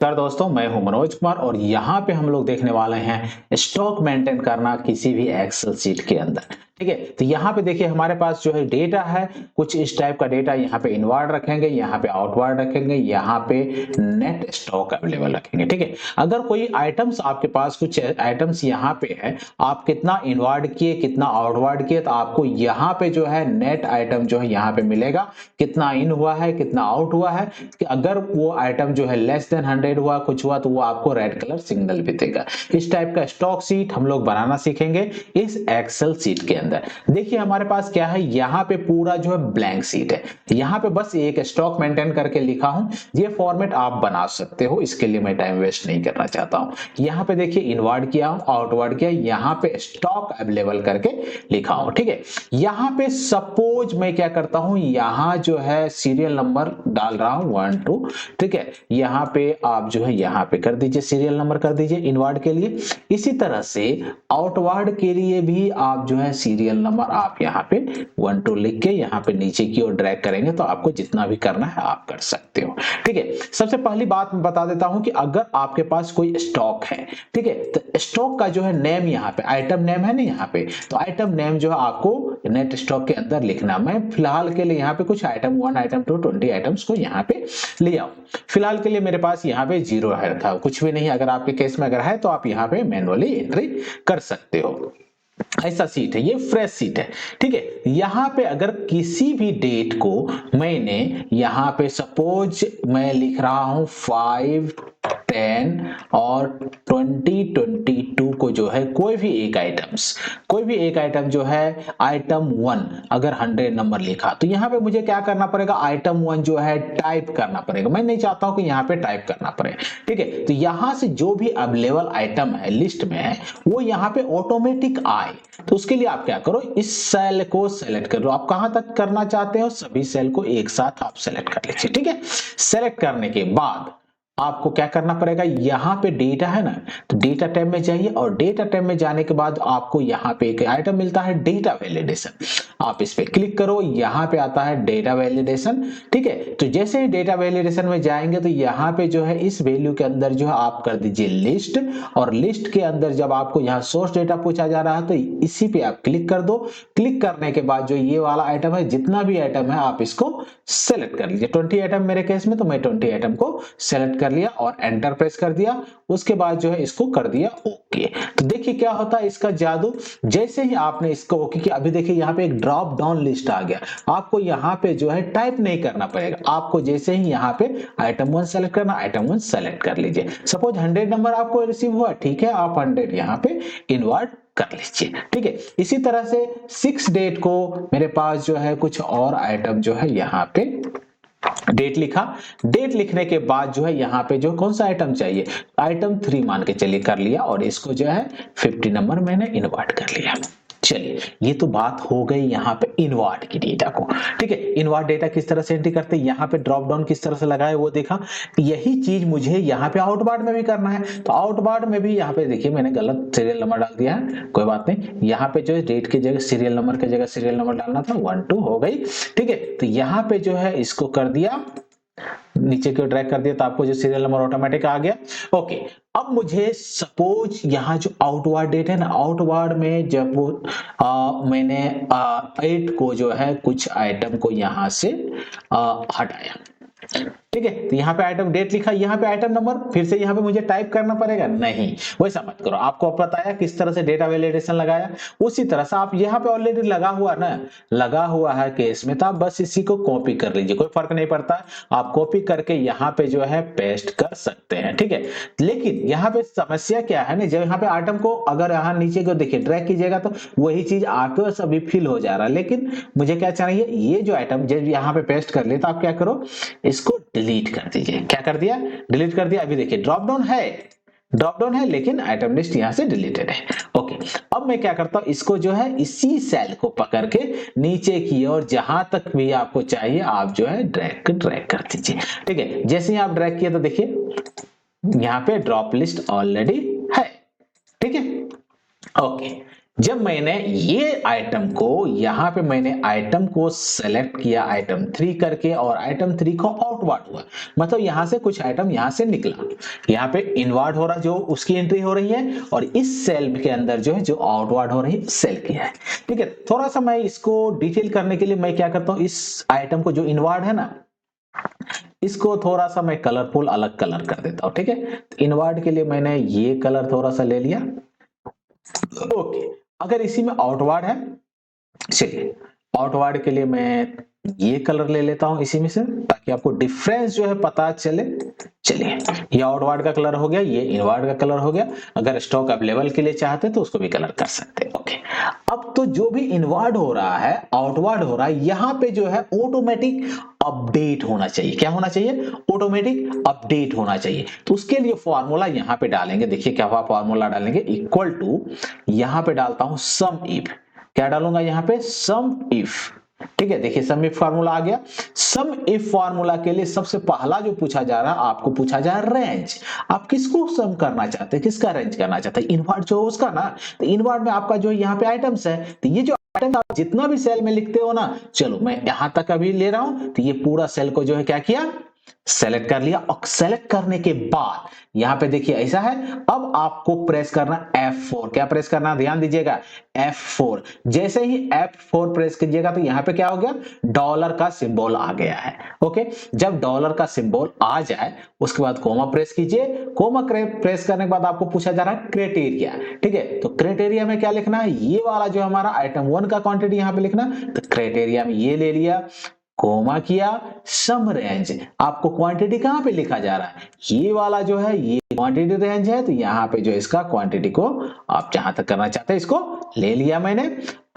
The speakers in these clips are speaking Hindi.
सर दोस्तों, मैं हूं मनोज कुमार और यहाँ पे हम लोग देखने वाले हैं स्टॉक मेंटेन करना किसी भी एक्सेल शीट के अंदर। ठीक है, तो यहाँ पे देखिए हमारे पास जो है डेटा है, कुछ इस टाइप का डेटा यहाँ पे इनवार्ड रखेंगे, यहाँ पे आउटवार्ड रखेंगे, यहाँ पे नेट स्टॉक अवेलेबल रखेंगे। ठीक है, अगर कोई आइटम्स आपके पास कुछ आइटम्स यहाँ पे है, आप कितना इनवार्ड किए कितना आउटवार्ड किए, तो आपको यहाँ पे जो है नेट आइटम जो है यहाँ पे मिलेगा, कितना इन हुआ है कितना आउट हुआ है। कि अगर वो आइटम जो है लेस देन 100 हुआ कुछ हुआ तो वो आपको रेड कलर सिग्नल भी देगा। इस टाइप का स्टॉक शीट हम लोग बनाना सीखेंगे इस एक्सेल शीट के अंदर। देखिए हमारे पास क्या है, यहाँ पे पूरा जो है ब्लैंक शीट है, यहाँ पे बस एक स्टॉक मेंटेन करके लिखा हूं। ये फॉर्मेट आप बना सकते हो, इसके लिए मैं टाइम वेस्ट नहीं करना चाहता हूं। यहाँ पे देखिए इनवर्ड किया हूं, आउटवर्ड किया, यहाँ पे स्टॉक अवेलेबल करके लिखा हूं। ठीक है, यहाँ पे सपोज मैं क्या करता हूं, यहाँ जो है सीरियल नंबर डाल रहा हूं 1 2। ठीक है, यहाँ पे आप जो है यहाँ पे कर दीजिए सीरियल नंबर कर दीजिए इनवर्ड के लिए। इसी तरह से आउटवर्ड के लिए भी आप जो है सीरियल नंबर आप यहाँ पे 1 2 लिख के यहाँ पे नीचे की ओर ड्रैग करेंगे तो आपको जितना भी करना है आप कर सकते हो। ठीक है, सबसे पहली बात मैं बता देता हूं कि अगर आपके पास कोई स्टॉक है, ठीक है, तो स्टॉक का जो है नेम यहाँ पे आइटम नेम है ना, यहाँ पे तो आइटम नेम जो है आपको नेट स्टॉक के अंदर लिखना। मैं फिलहाल के लिए यहाँ पे कुछ आइटम 1 आइटम 2 20 आइटम्स को यहाँ पे लिया हूं। फिलहाल के लिए मेरे पास यहाँ पे 0 है था, कुछ भी नहीं। अगर आपके केस में अगर है तो आप यहाँ पे मैनुअली एंट्री कर सकते हो। ऐसा सीट है, ये फ्रेश सीट है। ठीक है, यहां पे अगर किसी भी डेट को मैंने यहां पे सपोज मैं लिख रहा हूं 5 10 और 2022 को जो है कोई भी एक आइटम जो है आइटम 1 अगर 100 नंबर लिखा तो यहां पे मुझे क्या करना पड़ेगा, आइटम 1 जो है टाइप करना पड़ेगा। मैं नहीं चाहता हूं कि यहां पे टाइप करना पड़े। ठीक है, तो यहां से जो भी अवेलेबल आइटम है लिस्ट में है वो यहां पे ऑटोमेटिक आए, तो उसके लिए आप क्या करो, इस सेल को सेलेक्ट कर लो। आप कहां तक करना चाहते हो, सभी सेल को एक साथ आप सेलेक्ट कर लीजिए। ठीक है, सेलेक्ट करने के बाद आपको क्या करना पड़ेगा, यहां पे डेटा है ना, तो डेटा टैब में जाइए और डेटा टैब में जाने के बाद आपको यहां पे एक आइटम मिलता है डेटा वैलिडेशन। आप इस पे क्लिक करो, यहां पे आता है डेटा वैलिडेशन। ठीक है, तो जैसे ही डेटा वैलिडेशन में जाएंगे तो यहां पे जो है इस वैल्यू के अंदर जो है आप कर दीजिए लिस्ट, और लिस्ट के अंदर जब आपको यहां सोर्स डेटा पूछा जा रहा है तो इसी पे आप क्लिक कर दो। क्लिक करने के बाद जो ये वाला आइटम है, जितना भी आइटम है आप इसको सेलेक्ट कर लीजिए। 20 आइटम मेरे केस में, तो मैं 20 आइटम को सेलेक्ट कर लिया और एंटर प्रेस कर दिया। उसके बाद जो है इसको कर दिया ओके। तो देखिए क्या होता है इसका जादू, जैसे ही आपने इसको ओके किया, अभी देखिए यहाँ पे एक ड्रॉप डाउन लिस्ट आ गया। आपको यहाँ पे जो है टाइप नहीं करना पड़ेगा, आपको जैसे ही यहाँ पे आइटम 1 सेलेक्ट करना, आइटम 1 सेलेक्ट कर लीजिए। सपोज 100 नंबर आपको रिसीव हुआ, ठीक है, आप 100 यहाँ पे इनवर्ट कर लीजिए। ठीक है, इसी तरह से 6 डेट को मेरे पास जो है कुछ और आइटम जो है यहाँ पे डेट लिखा। डेट लिखने के बाद जो है यहाँ पे जो कौन सा आइटम चाहिए, आइटम 3 मान के चलिए कर लिया, और इसको जो है 50 नंबर मैंने इन्वर्ट कर लिया। चलिए, ये तो बात हो गई यहाँ पे इन्वर्ट की डेटा को। ठीक है, इन्वर्ट डेटा किस तरह से एंट्री करते हैं, यहाँ पे ड्रॉप डाउन किस तरह से लगाए वो देखा। यही चीज मुझे यहाँ पे आउटवर्ड में भी करना है, तो आउटवर्ड में भी यहाँ पे देखिए मैंने गलत सीरियल नंबर डाल दिया है, कोई बात नहीं। यहाँ पे जो है डेट की जगह सीरियल नंबर की जगह सीरियल नंबर डालना था, 1 2 हो गई। ठीक है, तो यहाँ पे जो है इसको कर दिया, नीचे की ओर ड्रैग कर दिया, तो आपको जो सीरियल नंबर ऑटोमेटिक आ गया। ओके, अब मुझे सपोज यहाँ जो आउटवर्ड डेट है ना, आउटवर्ड में जब मैंने 8 को जो है कुछ आइटम को यहाँ से हटाया। ठीक है, तो यहाँ पे आइटम डेट लिखा, यहाँ पे आइटम नंबर, फिर से यहाँ पे मुझे टाइप करना पड़ेगा नहीं, वैसा मत करो। आपको बताया किस तरह से डेटा वैलिडेशन लगाया, उसी तरह से आप यहाँ पे ऑलरेडी लगा हुआ ना, लगा हुआ है केस में, तो आप बस इसी को कॉपी कर लीजिए, कोई फर्क नहीं पड़ता। आप कॉपी करके यहाँ पे जो है पेस्ट कर सकते हैं। ठीक है, लेकिन यहाँ पे समस्या क्या है ना, जब यहाँ पे आइटम को अगर यहाँ नीचे को देखिए ड्रैग कीजिएगा तो वही चीज आपके सभी फिल हो जा रहा है, लेकिन मुझे क्या चाहिए, ये जो आइटम जब यहाँ पे पेस्ट कर ले तो आप क्या करो, इसको डिलीट कर दीजिए। क्या कर दिया, डिलीट कर दिया। अभी देखिए ड्रॉप डाउन है लेकिन आइटम लिस्ट यहां से डिलीटेड है। ओके, अब मैं क्या करता हूं, इसको जो है इसी सेल को पकड़ के नीचे की ओर जहां तक भी आपको चाहिए आप जो है ड्रैग कर दीजिए। ठीक है, जैसे ही आप ड्रैग किया तो देखिए यहाँ पे ड्रॉप लिस्ट ऑलरेडी है। ठीक है, ओके, जब मैंने ये आइटम को यहाँ पे मैंने आइटम को सेलेक्ट किया आइटम 3 करके और आइटम 3 को आउटवर्ड हुआ, मतलब यहाँ से कुछ आइटम यहाँ से निकला, यहाँ पे इनवर्ड हो रहा जो उसकी एंट्री हो रही है और इस सेल के अंदर जो है जो आउटवर्ड हो रही है सेल की है। ठीक है, थोड़ा सा मैं इसको डिटेल करने के लिए मैं क्या करता हूँ, इस आइटम को जो इनवर्ड है ना इसको थोड़ा सा मैं कलरफुल अलग कलर कर देता हूँ। ठीक है, तो इनवर्ड के लिए मैंने ये कलर थोड़ा सा ले लिया। ओके, अगर इसी में आउटवर्ड है, चलिए आउटवर्ड के लिए मैं ये कलर ले लेता हूं इसी में से, ताकि आपको डिफरेंस जो है पता चले। चलिए ये आउटवर्ड का कलर हो गया, ये इनवर्ड का कलर हो गया। अगर स्टॉक अवेलेबल के लिए चाहते तो उसको भी कलर कर सकते हैं। ओके, अब तो जो भी इनवर्ड हो रहा है आउटवर्ड हो रहा है, यहां पे जो है ऑटोमेटिक अपडेट होना चाहिए। क्या होना चाहिए? ऑटोमेटिक अपडेट होना चाहिए। तो उसके लिए फॉर्मूला यहां पे डालेंगे, देखिए क्या हुआ, फॉर्मूला डालेंगे इक्वल टू, यहां पे डालता हूं सम इफ। क्या डालूंगा यहाँ पे? सम इफ। ठीक है, देखिए सम इफ फार्मूला आ गया। सम इफ फार्मूला के लिए सबसे पहला जो पूछा जा रहा है, आपको पूछा जा रहा है रेंज। आप किसको सम करना चाहते हैं, किसका रेंज करना चाहते हैं? इनवर्ड जो उसका ना, तो इनवर्ड में आपका जो यहाँ पे आइटम्स है, तो ये जो आइटम आप जितना भी सेल में लिखते हो ना, चलो मैं यहां तक अभी ले रहा हूं, तो ये पूरा सेल को जो है क्या किया, सेलेक्ट कर लिया। और सेलेक्ट करने के बाद यहां पे देखिए ऐसा है, अब आपको प्रेस करना F4। क्या प्रेस करना, ध्यान दीजिएगा, F4। जैसे ही F4 प्रेस कीजिएगा तो यहां पे क्या हो गया, डॉलर का सिंबल आ गया है। ओके, जब डॉलर का सिंबल आ जाए उसके बाद कोमा प्रेस कीजिए। कोमा प्रेस करने के बाद आपको पूछा जा रहा है क्राइटेरिया। ठीक है, तो क्राइटेरिया में क्या लिखना है, ये वाला जो हमारा आइटम 1 का क्वांटिटी यहां पे लिखना, तो क्राइटेरिया में ये ले लिया, कोमा किया, सम रेंज। आपको क्वांटिटी कहां पे लिखा जा रहा है, ये वाला जो है ये क्वांटिटी रेंज है, तो यहां पे जो इसका क्वांटिटी को आप जहां तक करना चाहते हैं इसको ले लिया मैंने।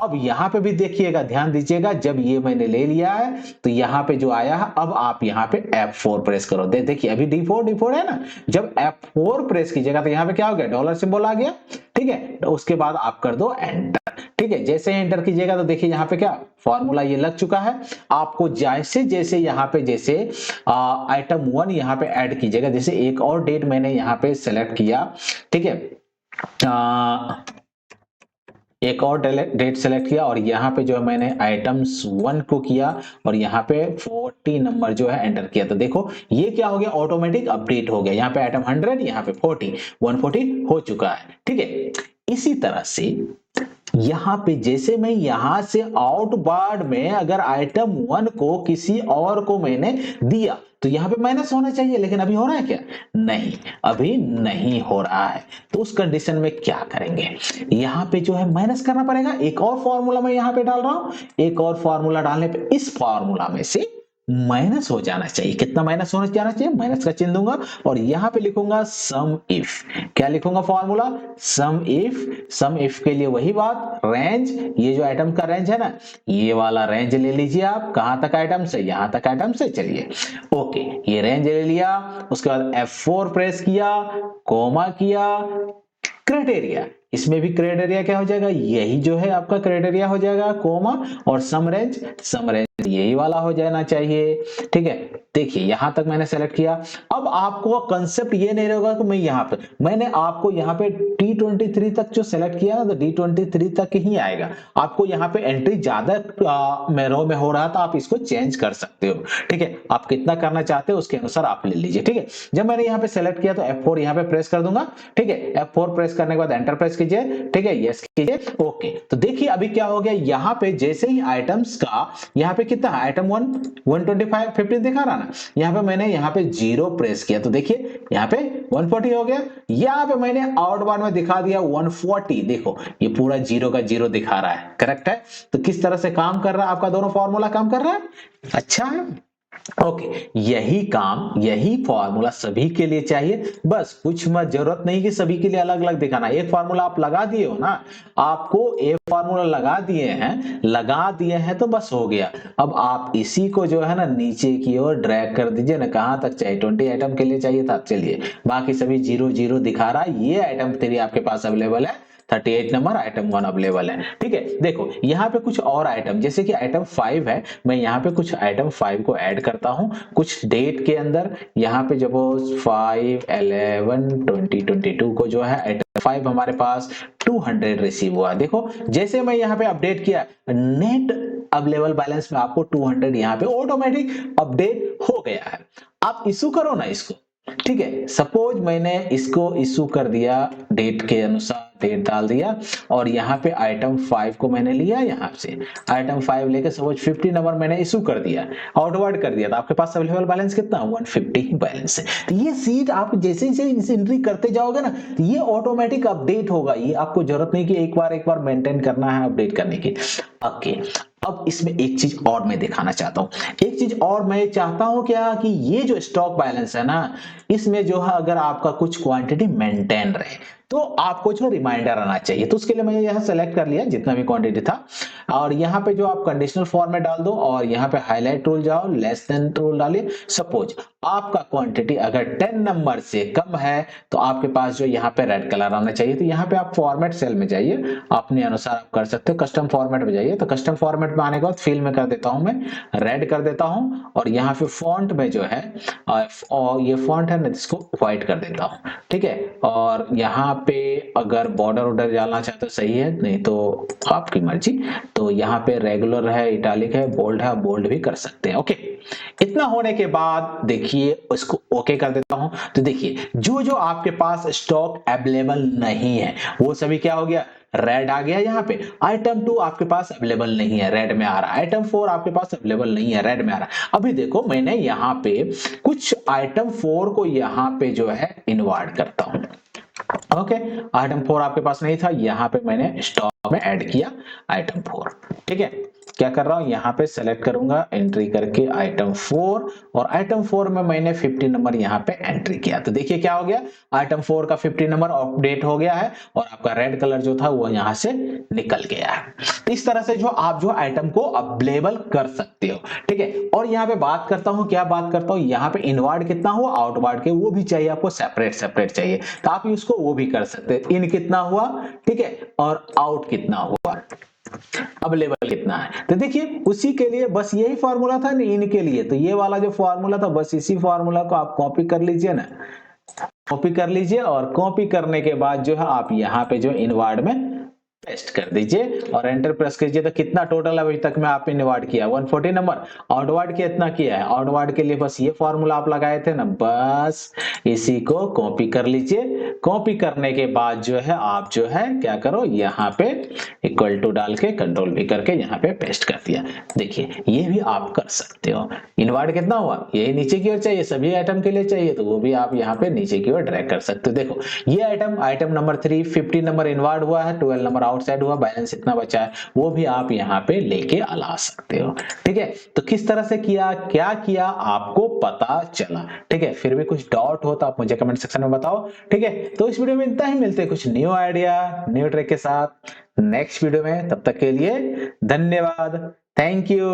अब यहां पे भी देखिएगा, ध्यान दीजिएगा, जब ये मैंने ले लिया है तो यहां पे जो आया है, अब आप यहां पे F4 प्रेस करो। देखिए अभी D4 है ना, जब F4 प्रेस कीजिएगा तो यहां पे क्या हो गया, डॉलर सिंबल आ गया। ठीक है, तो उसके बाद आप कर दो एंटर। ठीक है, जैसे एंटर कीजिएगा तो देखिए यहाँ पे क्या फॉर्मूला ये लग चुका है। आपको जैसे जैसे यहाँ पे जैसे आइटम 1 यहाँ पे ऐड कीजिएगा, जैसे एक और डेट मैंने यहाँ पे सेलेक्ट किया। ठीक है, एक और डेट सेलेक्ट किया और यहाँ पे जो है मैंने आइटम्स 1 को किया और यहाँ पे 40 नंबर जो है एंटर किया। तो देखो ये क्या हो गया, ऑटोमेटिक अपडेट हो गया। यहाँ पे आइटम 100, यहाँ पे 40, 140 हो चुका है। ठीक है, इसी तरह से यहां पे जैसे मैं यहां से आउटवर्ड में अगर आइटम 1 को किसी और को मैंने दिया तो यहां पे माइनस होना चाहिए, लेकिन अभी हो रहा है क्या, नहीं, अभी नहीं हो रहा है। तो उस कंडीशन में क्या करेंगे, यहां पे जो है माइनस करना पड़ेगा। एक और फॉर्मूला मैं यहां पे डाल रहा हूं, एक और फॉर्मूला डालने पे इस फॉर्मूला में से माइनस हो जाना चाहिए। कितना माइनस होना जाना चाहिए, माइनस का चिन्ह दूंगा और यहां पे लिखूंगा सम इफ। क्या लिखूंगा formula, sum if. Sum if के लिए वही बात, रेंज, ये जो आइटम का रेंज है ना, ये वाला रेंज ले लीजिए आप। कहां तक आइटम से, यहां तक आइटम से। चलिए ओके, ये रेंज ले लिया, उसके बाद F4 प्रेस किया, कोमा किया, क्राइटेरिया। इसमें भी क्राइटेरिया क्या हो जाएगा, यही जो है आपका क्राइटेरिया हो जाएगा, कोमा और सम रेंज। सम रेंज यही वाला हो जाना चाहिए। ठीक है, देखिए यहां तक मैंने सेलेक्ट किया। अब आपको कंसेप्ट ये नहीं रहेगा कि मैं यहां पे, मैंने आपको यहां पे D23 तक जो सेलेक्ट किया ना, तो D23 तक ही आएगा। आपको यहां पे एंट्री ज्यादा रो में हो रहा था, आप इसको चेंज कर सकते हो। ठीक है, आप कितना करना चाहते हो उसके अनुसार आप ले लीजिए। ठीक है, जब मैंने यहाँ पे सेलेक्ट किया तो F4 यहाँ पे प्रेस कर दूंगा। ठीक है, F4 प्रेस करने के बाद एंटर प्रेस कीजिए। ठीक है, यस कीजिए, ओके। तो देखिए अभी क्या हो गया, यहाँ पे जैसे ही आइटम्स का यहाँ पे कितना आइटम 1 125 50 दिखा रहा ना, यहाँ पे मैंने यहाँ पे 0 प्रेस किया तो देखिए यहाँ पे 140 हो गया। यहाँ पे मैंने आउटवर्ड में दिखा दिया 140, देखो ये पूरा 0 का 0 दिखा रहा है। करेक्ट है, तो किस तरह से काम कर रहा है आपका दोनों फॉर्मूला, काम कर रहा है, अच्छा है। ओके, यही काम, यही फॉर्मूला सभी के लिए चाहिए। बस कुछ मत, जरूरत नहीं कि सभी के लिए अलग अलग दिखाना। एक फॉर्मूला आप लगा दिए हो ना, आपको एक फॉर्मूला लगा दिए हैं तो बस हो गया। अब आप इसी को जो है ना नीचे की ओर ड्रैग कर दीजिए ना, कहां तक चाहिए, 20 आइटम के लिए चाहिए था। चलिए बाकी सभी 0 0 दिखा रहा है। ये आइटम 3 आपके पास अवेलेबल है 38 नंबर आइटम 1 अवेलेबल है। ठीक है, देखो यहाँ पे कुछ और आइटम, जैसे कि आइटम 5 है, मैं यहाँ पे कुछ आइटम 5 को ऐड करता हूँ कुछ डेट के अंदर। यहाँ पे जब 5/11/2022 को जो है आइटम 5 हमारे पास 200 रिसीव हुआ। देखो जैसे मैं यहाँ पे अपडेट किया, नेट अवेलेबल बैलेंस में आपको 200 यहाँ पे ऑटोमेटिक अपडेट हो गया है। आप इशू करो ना इसको, ठीक है। सपोज मैंने इसको इशू कर दिया, डेट के अनुसार डेट डाल दिया, और यहाँ पे आइटम 5 को मैंने लिया, यहाँ से आइटम 5 लेके सपोज 50 नंबर मैंने इशू कर दिया, आउटवर्ड कर दिया, तो आपके पास अवेलेबल बैलेंस कितना 150 बैलेंस है। तो ये सीट आप जैसे जैसे एंट्री करते जाओगे ना, तो ये ऑटोमेटिक अपडेट होगा। ये आपको जरूरत नहीं कि एक बार मेंटेन करना है अपडेट करने की। ओके, अब इसमें एक चीज और मैं दिखाना चाहता हूं, एक चीज और मैं चाहता हूं क्या, कि ये जो स्टॉक बैलेंस है ना, इसमें जो है अगर आपका कुछ क्वांटिटी मेंटेन रहे तो आपको जो रिमाइंडर आना चाहिए। तो उसके लिए मैंने यहाँ सेलेक्ट कर लिया जितना भी क्वांटिटी था, और यहाँ पे जो आप कंडीशनल फॉर्मेट डाल दो, और यहाँ पे हाईलाइट टूल जाओ, लेस देन टूल डालिए। सपोज आपका क्वांटिटी अगर 10 नंबर से कम है तो आपके पास जो यहाँ पे रेड कलर आना चाहिए। तो यहाँ पे आप फॉर्मेट सेल में जाइए, अपने अनुसार आप कर सकते हो, कस्टम फॉर्मेट में जाइए। तो कस्टम फॉर्मेट में आने के बाद फिल में कर देता हूं, मैं रेड कर देता हूं, और यहाँ पे फॉन्ट में जो है और ये फॉन्ट है ना, इसको व्हाइट कर देता हूं। ठीक है, और यहाँ पे अगर बॉर्डर ऑर्डर डालना चाहते हो सही है, नहीं तो आपकी मर्जी। तो यहाँ पे रेगुलर है, इटालिक है, बोल्ड है, बोल्ड भी कर सकते हैं। ओके, इतना होने के बाद देखिए इसको ओके कर देता हूं। तो देखिए जो जो आपके पास स्टॉक अवेलेबल नहीं है वो सभी क्या हो गया, रेड आ गया। यहाँ पे आइटम 2 आपके पास अवेलेबल नहीं है, रेड में आ रहा है। आइटम 4 आपके पास अवेलेबल नहीं है, रेड में आ रहा है। अभी देखो मैंने यहाँ पे कुछ आइटम 4 को यहाँ पे जो है इनवर्ट करता हूं। ओके, आइटम 4 आपके पास नहीं था, यहाँ पे मैंने स्टॉक में ऐड किया आइटम 4। ठीक है, क्या कर रहा हूं, यहाँ पे सेलेक्ट करूंगा एंट्री करके आइटम 4, और आइटम 4 में मैंने 50 नंबर यहाँ पे एंट्री किया। तो देखिए क्या हो गया, आइटम 4 का 50 नंबर अपडेट हो गया है, और आपका रेड कलर जो था वो यहाँ से निकल गया है। तो इस तरह से जो आप जो आइटम को अवेलेबल कर सकते हो। ठीक है, और यहाँ पे बात करता हूँ, क्या बात करता हूँ, यहाँ पे इनवर्ड कितना हुआ, आउटवर्ड के वो भी चाहिए आपको, सेपरेट चाहिए तो आप उसको वो भी कर सकते हैं। इन कितना हुआ, ठीक है, और आउट कितना हुआ, अवेलेबल कितना है। तो देखिए उसी के लिए बस यही फार्मूला था ना इनके लिए। तो ये वाला जो फार्मूला था, बस इसी फार्मूला को आप कॉपी कर लीजिए ना, कॉपी कर लीजिए, और कॉपी करने के बाद जो है आप यहाँ पे जो इनवर्ड में पेस्ट कर दीजिए और एंटर प्रेस कीजिए। तो कितना टोटल अभी तक में आपने इनवर्ट किया 140 नंबर, आउटवर्ड कितना किया है, आउटवर्ड के लिए बस ये फॉर्मूला आप लगाए थे ना, बस इसी को कॉपी कर लीजिए। कॉपी करने के बाद जो है आप जो है क्या करो, यहाँ पे इक्वल टू डाल के कंट्रोल भी करके यहाँ पे पेस्ट कर दिया। देखिए ये भी आप कर सकते हो। इनवर्ट कितना हुआ, ये नीचे की ओर चाहिए, सभी आइटम के लिए चाहिए, तो वो भी आप यहाँ पे नीचे की ओर ड्रैग कर सकते हो। देखो ये आइटम नंबर 3 50 नंबर इनवर्ट हुआ है, 12 नंबर आउटसाइड हुआ, बैलेंस इतना बचा है, वो भी आप यहाँ पे लेके ला सकते हो। ठीक है, तो किस तरह से किया, क्या किया आपको पता चला। ठीक है, फिर भी कुछ डाउट हो तो आप मुझे कमेंट सेक्शन में बताओ। ठीक है, तो इस वीडियो में इतना ही, मिलते हैं कुछ न्यू आइडिया न्यू ट्रिक के साथ नेक्स्ट वीडियो में। तब तक के लिए धन्यवाद, थैंक यू।